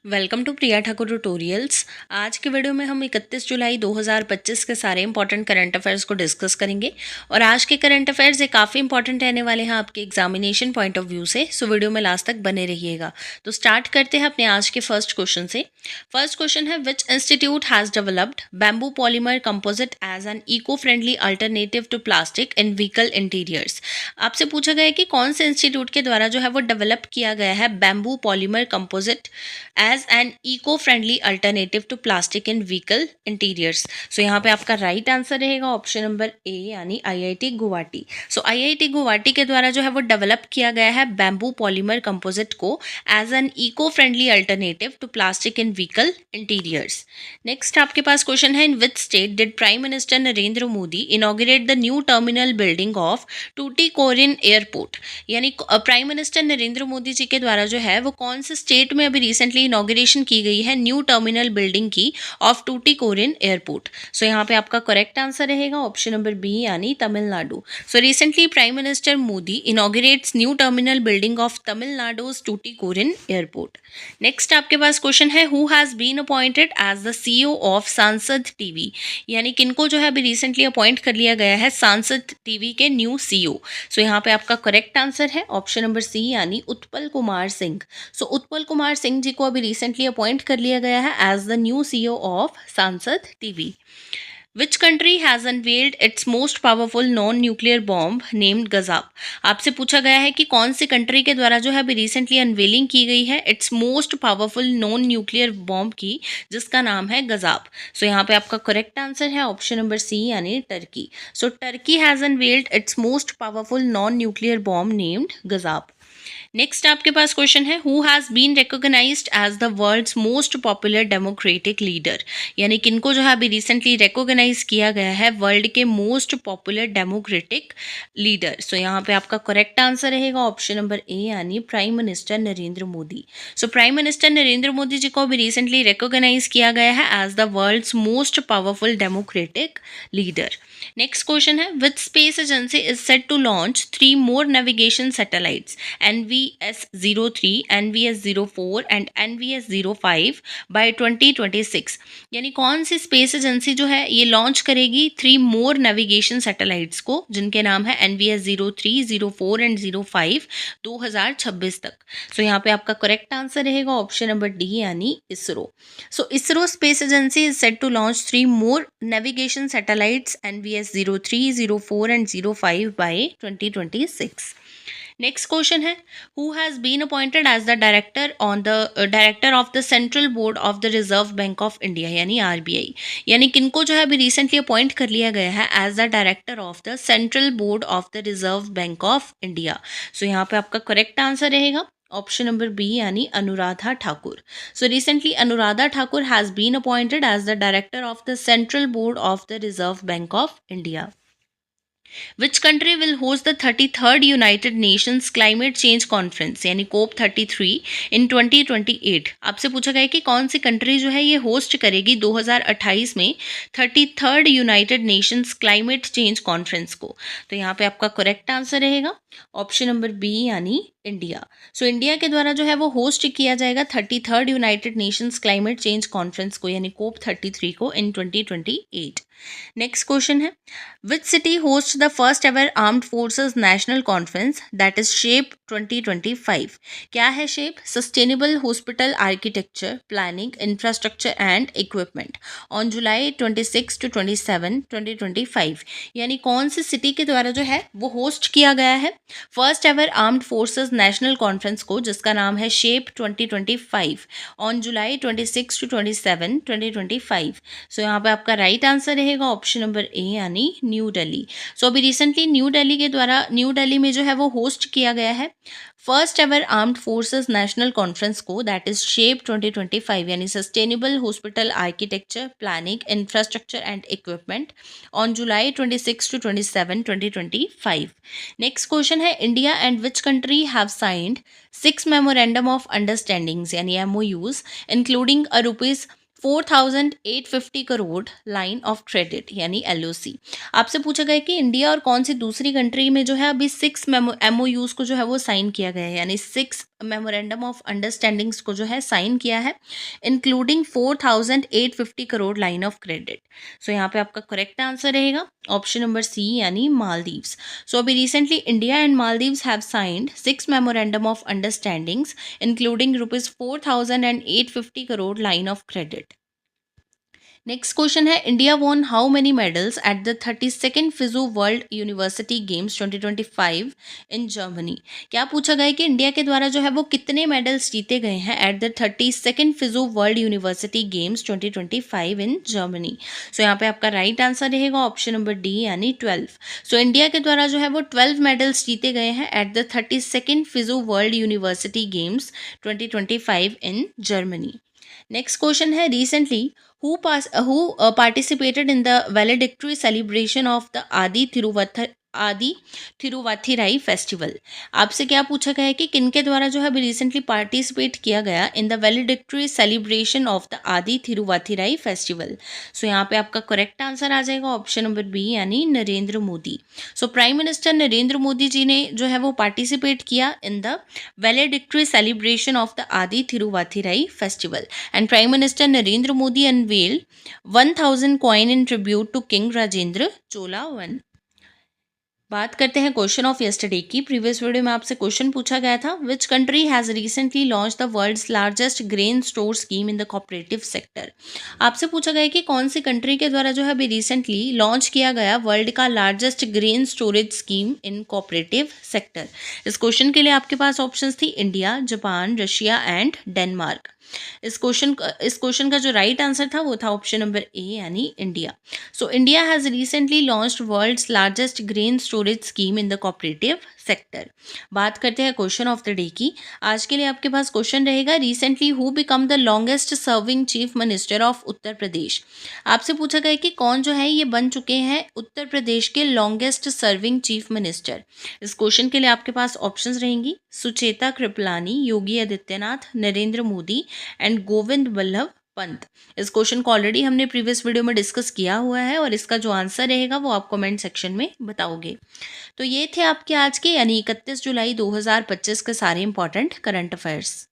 Welcome to Priya Thakur tutorials. आज के video में हम 31 जुलाई 2025 के सारे इंपॉर्टेंट करंट अफेयर्स को डिस्कस करेंगे। और आज के करंट अफेयर्स ये काफ़ी इंपॉर्टेंट रहने वाले हैं आपके एग्जामिनेशन पॉइंट ऑफ व्यू से, सो वीडियो में लास्ट तक बने रहिएगा। तो स्टार्ट करते हैं अपने आज के फर्स्ट क्वेश्चन से। फर्स्ट क्वेश्चन है, which institute has developed bamboo polymer composite as an eco friendly alternative to plastic in vehicle interiors. आपसे पूछा गया है कि कौन से इंस्टीट्यूट के द्वारा जो है वो डेवलप किया गया है bamboo polymer composite as an eco friendly alternative to plastic in vehicle interiors. So यहाँ पे आपका राइट आंसर रहेगा ऑप्शन नंबर ए यानी IIT Guwahati. So IIT Guwahati के द्वारा जो है वो डेवलप किया गया है बैम्बू पॉलीमर कंपोजिट को as an eco friendly alternative to plastic in vehicle interiors. Next आपके पास क्वेश्चन है, in which state did prime minister Narendra Modi inaugurate the new terminal building of Tuticorin airport. यानी प्राइम मिनिस्टर नरेंद्र मोदी जी के द्वारा जो है वो कौन से स्टेट में अभी रिसेंटली इनॉग्रेशन की गई है न्यू टर्मिनल बिल्डिंग की ऑफ टूटीकोरिन एयरपोर्ट। सो यहाँ पे आपका करेक्ट आंसर रहेगा ऑप्शन नंबर बी यानी Tamil Nadu. So recently prime minister Modi inaugurates new terminal building of Tamil Nadu's Tuticorin airport. Next आपके पास क्वेश्चन है, who has been appointed as the CEO of Sansad TV. यानी किनको जो है अभी रिसेंटली अपॉइंट कर लिया गया है सांसद टीवी के न्यू सीईओ। सो यहाँ पे आपका करेक्ट आंसर है ऑप्शन नंबर सी यानी उत्पल कुमार सिंह। सो उत्पल कुमार सिंह जी को अभी रिसेंटली अपॉइंट कर लिया गया है as the new CEO of Sansad TV. Which country has unveiled its most powerful non nuclear bomb named Gazap. आपसे पूछा गया है कि कौन सी कंट्री के द्वारा जो है अभी रिसेंटली अनवेलिंग की गई है its most powerful non nuclear bomb की, जिसका नाम है गजाब। सो यहाँ पे आपका करेक्ट आंसर है ऑप्शन नंबर सी यानी Turkey. So Turkey has unveiled its most powerful non nuclear bomb named Gazap. Next आपके पास क्वेश्चन है, who has been recognised as the world's most popular democratic leader. यानी किनको जो है अभी रिसेंटली रिकॉग्नाइज किया गया है वर्ल्ड के most popular democratic leader. So यहाँ पे आपका करेक्ट आंसर रहेगा ऑप्शन नंबर ए यानी prime minister Narendra Modi. So prime minister Narendra Modi ji को अभी रिसेंटली रिकॉग्नाइज किया गया है as the world's most powerful democratic leader. Next question है, which space agency is set to launch 3 more navigation satellites NVS-03, NVS-04 and NVS-05 by 2026। यानी कौन सी space agency जो है ये लॉन्च करेगी 3 more नेविगेशन सैटेलाइट्स को, जिनके नाम है NVS-03, 04 एंड 05 2026 तक। सो यहाँ पे आपका करेक्ट आंसर रहेगा ऑप्शन नंबर डी यानी ISRO. So ISRO space agency is set to launch 3 more navigation satellites NVS-03, 04 and 05 by 2026। Next question है, who has been appointed as the director of the central board of the Reserve Bank of India यानी RBI. यानी किनको जो है अभी recently appoint कर लिया गया है as the director of the central board of the Reserve Bank of India. So यहाँ पे आपका करेक्ट आंसर रहेगा ऑप्शन नंबर बी यानी Anuradha Thakur. So recently Anuradha Thakur has been appointed as the director of the central board of the Reserve Bank of India. Which country will host the 33rd United Nations Climate Change Conference यानी COP 33 in 2028। आपसे पूछा गया है कि कौन सी country जो है ये होस्ट करेगी 2028 में 33rd United Nations climate change conference को। तो यहाँ पे आपका करेक्ट आंसर रहेगा ऑप्शन नंबर बी यानी इंडिया। सो इंडिया के द्वारा जो है वो होस्ट किया जाएगा 33rd United Nations climate change conference को यानी COP 33 को इन 2028। नेक्स्ट क्वेश्चन है, which city host the first ever armed forces national conference that is SHAPE 2025। क्या है shape? Sustainable hospital architecture planning infrastructure and equipment on July 26 to 27 2025। यानी कौन सी city के द्वारा जो है वो होस्ट किया गया है first ever armed forces national conference को, जिसका नाम है शेप 2025 ऑन जुलाई 26 to 27 2025। सो यहाँ पे आपका राइट आंसर रहेगा ऑप्शन नंबर ए यानी न्यू दिल्ली। सो अभी रिसेंटली न्यू दिल्ली में जो है वो होस्ट किया गया है first ever armed forces national conference को दैट इज शेप 2025 यानी sustainable hospital architecture planning infrastructure and equipment on July 26 to 27 2025। Next question है, India and which country have signed 6 memorandum of understandings यानी MOUs including a rupees 4,850 crore line of credit यानी LOC। आपसे पूछा गया कि India और कौन सी दूसरी कंट्री में जो है अभी 6 MOUs को जो है वो साइन किया गया है यानी 6 मेमोरेंडम ऑफ अंडरस्टैंडिंग्स को जो है साइन किया है, including 4,850 crore line of credit. So यहाँ पे आपका करेक्ट आंसर रहेगा ऑप्शन नंबर सी यानी मालदीव्स। सो अभी recently India and Maldives have signed 6 memorandum of understandings including ₹4,850 crore line of credit. Next question है, India won how many medals at the 32nd FISU World University Games 2025 in Germany. क्या पूछा गया है कि India के द्वारा जो है वो कितने मेडल्स जीते गए हैं at the 32nd FISU World University Games 2025 in Germany. So यहाँ पे आपका राइट आंसर रहेगा ऑप्शन नंबर डी यानी 12। सो इंडिया के द्वारा जो है वो 12 मेडल्स जीते गए हैं at the 32nd FISU World University Games 2025 in Germany. Next question है, recently who participated in the valedictory celebration of the आदि थिरुवाथिराई फेस्टिवल। आपसे क्या पूछा गया है कि किनके द्वारा जो है अभी रिसेंटली पार्टिसिपेट किया गया in the valedictory celebration of the Aadi Thiruvathirai festival. सो यहाँ पे आपका करेक्ट आंसर आ जाएगा ऑप्शन नंबर बी यानी Narendra Modi. So prime minister Narendra Modi ji ने जो है वो पार्टिसिपेट किया in the valedictory celebration of the Aadi Thiruvathirai festival and prime minister Narendra Modi unveiled 1000 coin in tribute to king Rajendra Chola one. बात करते हैं क्वेश्चन ऑफ यस्टरडे की। प्रीवियस वीडियो में आपसे क्वेश्चन पूछा गया था, which country has recently launch the world's largest grain store scheme in the cooperative sector. आपसे पूछा गया कि कौन सी कंट्री के द्वारा जो है अभी रिसेंटली लॉन्च किया गया वर्ल्ड का लार्जेस्ट ग्रेन स्टोरेज स्कीम इन कोऑपरेटिव सेक्टर। इस क्वेश्चन के लिए आपके पास ऑप्शंस थी India, Japan, Russia and Denmark. इस क्वेश्चन का जो राइट आंसर था वो था ऑप्शन नंबर ए यानी India. So India has recently launched world's largest grain storage scheme in the cooperative sector. बात करते हैं क्वेश्चन ऑफ द डे की। आज के लिए आपके पास क्वेश्चन रहेगा, recently who become the longest serving chief minister of Uttar Pradesh. आपसे पूछा गया कि कौन जो है ये बन चुके हैं उत्तर प्रदेश के लॉन्गेस्ट सर्विंग चीफ मिनिस्टर। इस क्वेश्चन के लिए आपके पास ऑप्शंस रहेंगी सुचेता कृपलानी, योगी आदित्यनाथ, नरेंद्र मोदी एंड गोविंद वल्लभ पंत। इस क्वेश्चन को ऑलरेडी हमने प्रीवियस वीडियो में डिस्कस किया हुआ है और इसका जो आंसर रहेगा वो आप कमेंट सेक्शन में बताओगे। तो ये थे आपके आज के यानी 31 जुलाई 2025 के सारे इंपॉर्टेंट करंट अफेयर्स।